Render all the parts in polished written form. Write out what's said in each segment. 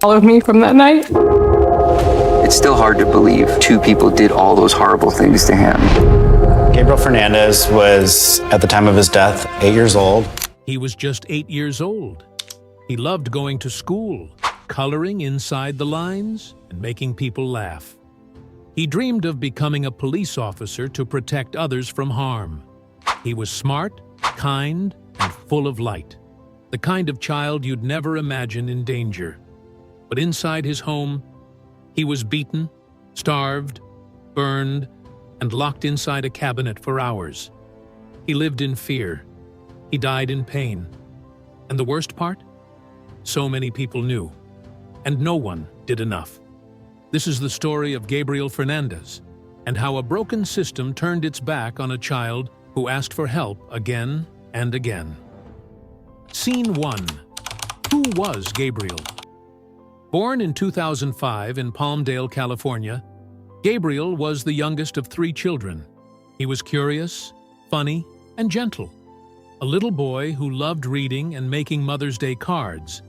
Followed me from that night. It's still hard to believe two people did all those horrible things to him. Gabriel Fernandez was, at the time of his death, 8 years old. He was just 8 years old. He loved going to school, coloring inside the lines, and making people laugh. He dreamed of becoming a police officer to protect others from harm. He was smart, kind, and full of light. The kind of child you'd never imagine in danger. But inside his home, he was beaten, starved, burned, and locked inside a cabinet for hours. He lived in fear. He died in pain. And the worst part? So many people knew, and no one did enough. This is the story of Gabriel Fernandez, and how a broken system turned its back on a child who asked for help again and again. Scene 1. Who was Gabriel? Born in 2005 in Palmdale, California, Gabriel was the youngest of 3 children. He was curious, funny, and gentle. A little boy who loved reading and making Mother's Day cards,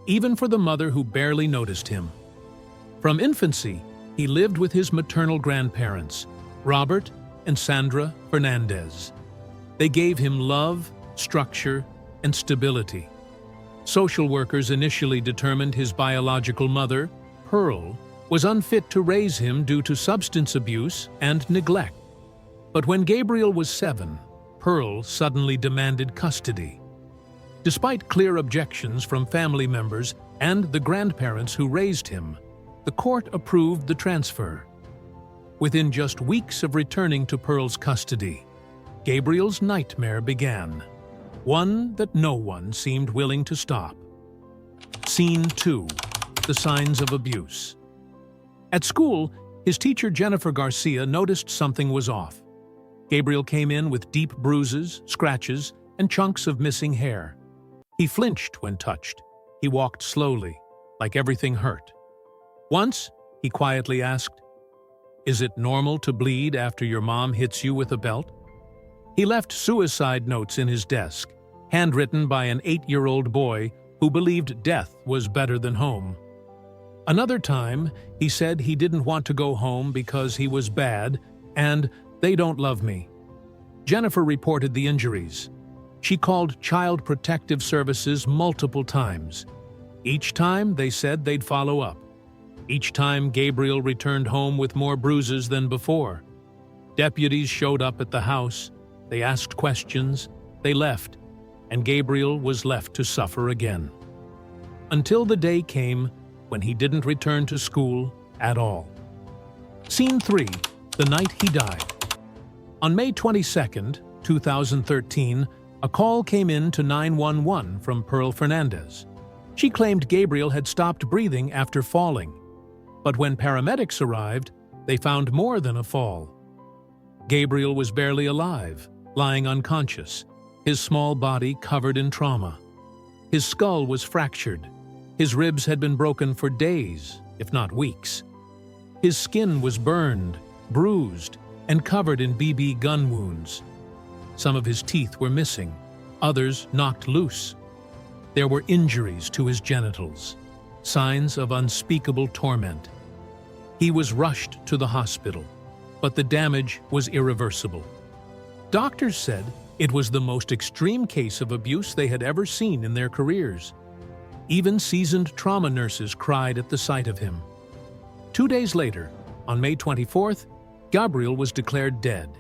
even for the mother who barely noticed him. From infancy, he lived with his maternal grandparents, Robert and Sandra Fernandez. They gave him love, structure, and stability. Social workers initially determined his biological mother, Pearl, was unfit to raise him due to substance abuse and neglect. But when Gabriel was 7, Pearl suddenly demanded custody. Despite clear objections from family members and the grandparents who raised him, the court approved the transfer. Within just weeks of returning to Pearl's custody, Gabriel's nightmare began. One that no one seemed willing to stop. Scene 2. The signs of abuse. At school, his teacher Jennifer Garcia noticed something was off. Gabriel came in with deep bruises, scratches, and chunks of missing hair. He flinched when touched. He walked slowly, like everything hurt. Once, he quietly asked, "Is it normal to bleed after your mom hits you with a belt?" He left suicide notes in his desk, handwritten by an 8-year-old boy who believed death was better than home. Another time, he said he didn't want to go home because he was bad and "they don't love me." Jennifer reported the injuries. She called Child Protective Services multiple times. Each time, they said they'd follow up. Each time, Gabriel returned home with more bruises than before. Deputies showed up at the house. They asked questions, they left, and Gabriel was left to suffer again. Until the day came when he didn't return to school at all. Scene 3. The night he died. On May 22, 2013, a call came in to 911 from Pearl Fernandez. She claimed Gabriel had stopped breathing after falling. But when paramedics arrived, they found more than a fall. Gabriel was barely alive, lying unconscious, his small body covered in trauma. His skull was fractured. His ribs had been broken for days, if not weeks. His skin was burned, bruised, and covered in BB gun wounds. Some of his teeth were missing, others knocked loose. There were injuries to his genitals, signs of unspeakable torment. He was rushed to the hospital, but the damage was irreversible. Doctors said it was the most extreme case of abuse they had ever seen in their careers. Even seasoned trauma nurses cried at the sight of him. 2 days later, on May 24th, Gabriel was declared dead.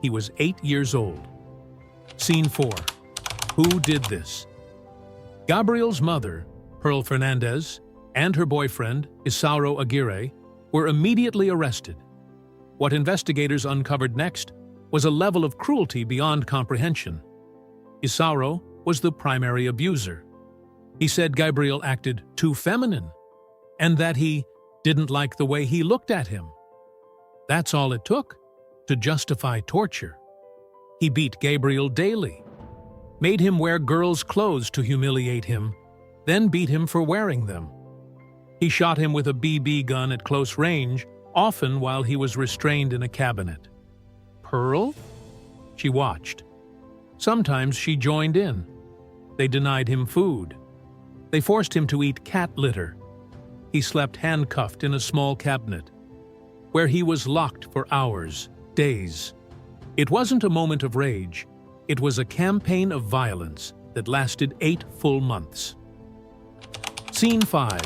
He was 8 years old. Scene 4. Who did this? Gabriel's mother, Pearl Fernandez, and her boyfriend, Isauro Aguirre, were immediately arrested. What investigators uncovered next was a level of cruelty beyond comprehension. Isauro was the primary abuser. He said Gabriel acted too feminine, and that he didn't like the way he looked at him. That's all it took to justify torture. He beat Gabriel daily, made him wear girls' clothes to humiliate him, then beat him for wearing them. He shot him with a BB gun at close range, often while he was restrained in a cabinet. Pearl? She watched. Sometimes she joined in. They denied him food. They forced him to eat cat litter. He slept handcuffed in a small cabinet, where he was locked for hours, days. It wasn't a moment of rage. It was a campaign of violence that lasted 8 full months. Scene 5.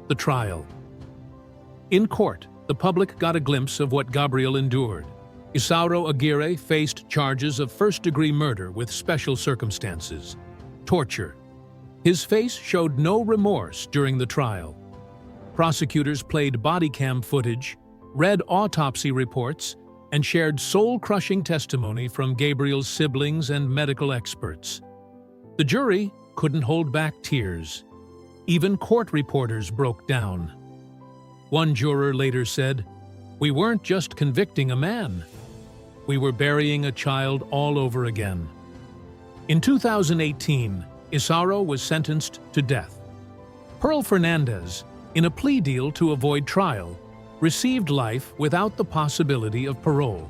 The trial. In court, the public got a glimpse of what Gabriel endured. Isauro Aguirre faced charges of first-degree murder with special circumstances, torture. His face showed no remorse during the trial. Prosecutors played body cam footage, read autopsy reports, and shared soul-crushing testimony from Gabriel's siblings and medical experts. The jury couldn't hold back tears. Even court reporters broke down. One juror later said, "We weren't just convicting a man. We were burying a child all over again." In 2018, Isauro was sentenced to death. Gabriel Fernandez, in a plea deal to avoid trial, received life without the possibility of parole.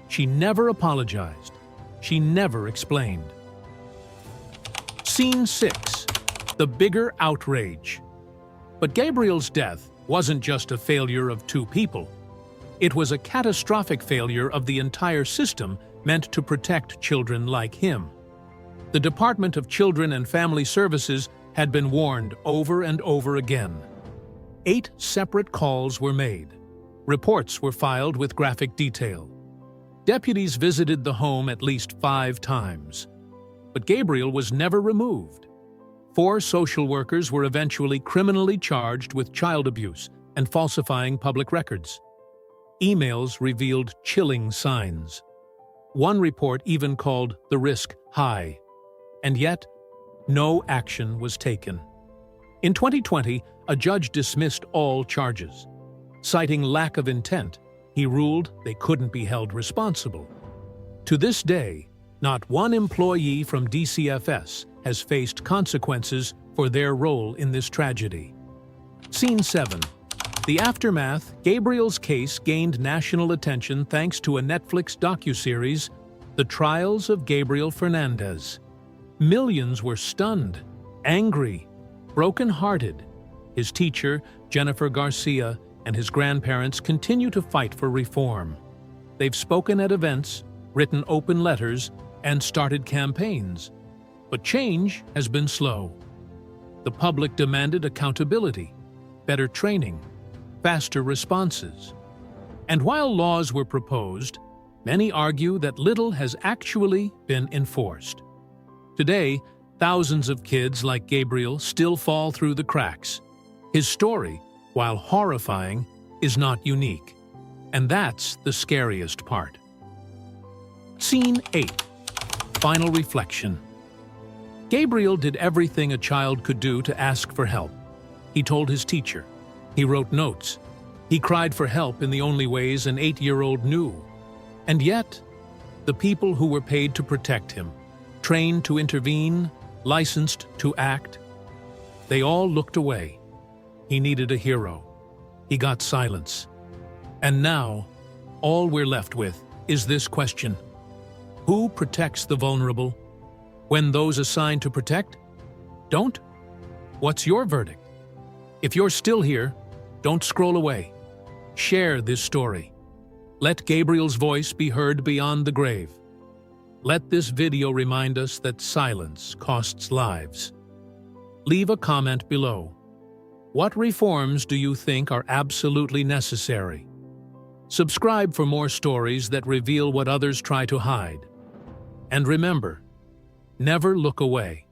She never apologized. She never explained. Scene 6. The bigger outrage. But Gabriel's death wasn't just a failure of 2 people. It was a catastrophic failure of the entire system meant to protect children like him. The Department of Children and Family Services had been warned over and over again. 8 separate calls were made. Reports were filed with graphic detail. Deputies visited the home at least 5 times. But Gabriel was never removed. 4 social workers were eventually criminally charged with child abuse and falsifying public records. Emails revealed chilling signs. One report even called the risk high. And yet, no action was taken. In 2020, a judge dismissed all charges. Citing lack of intent, he ruled they couldn't be held responsible. To this day, not one employee from DCFS has faced consequences for their role in this tragedy. Scene 7. The aftermath. Gabriel's case gained national attention thanks to a Netflix docuseries, The Trials of Gabriel Fernandez. Millions were stunned, angry, broken-hearted. His teacher, Jennifer Garcia, and his grandparents continue to fight for reform. They've spoken at events, written open letters, and started campaigns. But change has been slow. The public demanded accountability, better training, faster responses. And while laws were proposed, many argue that little has actually been enforced. Today, thousands of kids like Gabriel still fall through the cracks. His story, while horrifying, is not unique. And that's the scariest part. Scene 8. Final reflection. Gabriel did everything a child could do to ask for help. He told his teacher. He wrote notes. He cried for help in the only ways an 8-year-old knew. And yet, the people who were paid to protect him, trained to intervene, licensed to act, they all looked away. He needed a hero. He got silence. And now, all we're left with is this question. Who protects the vulnerable when those assigned to protect don't? What's your verdict? If you're still here, don't scroll away. Share this story. Let Gabriel's voice be heard beyond the grave. Let this video remind us that silence costs lives. Leave a comment below. What reforms do you think are absolutely necessary? Subscribe for more stories that reveal what others try to hide. And remember, never look away.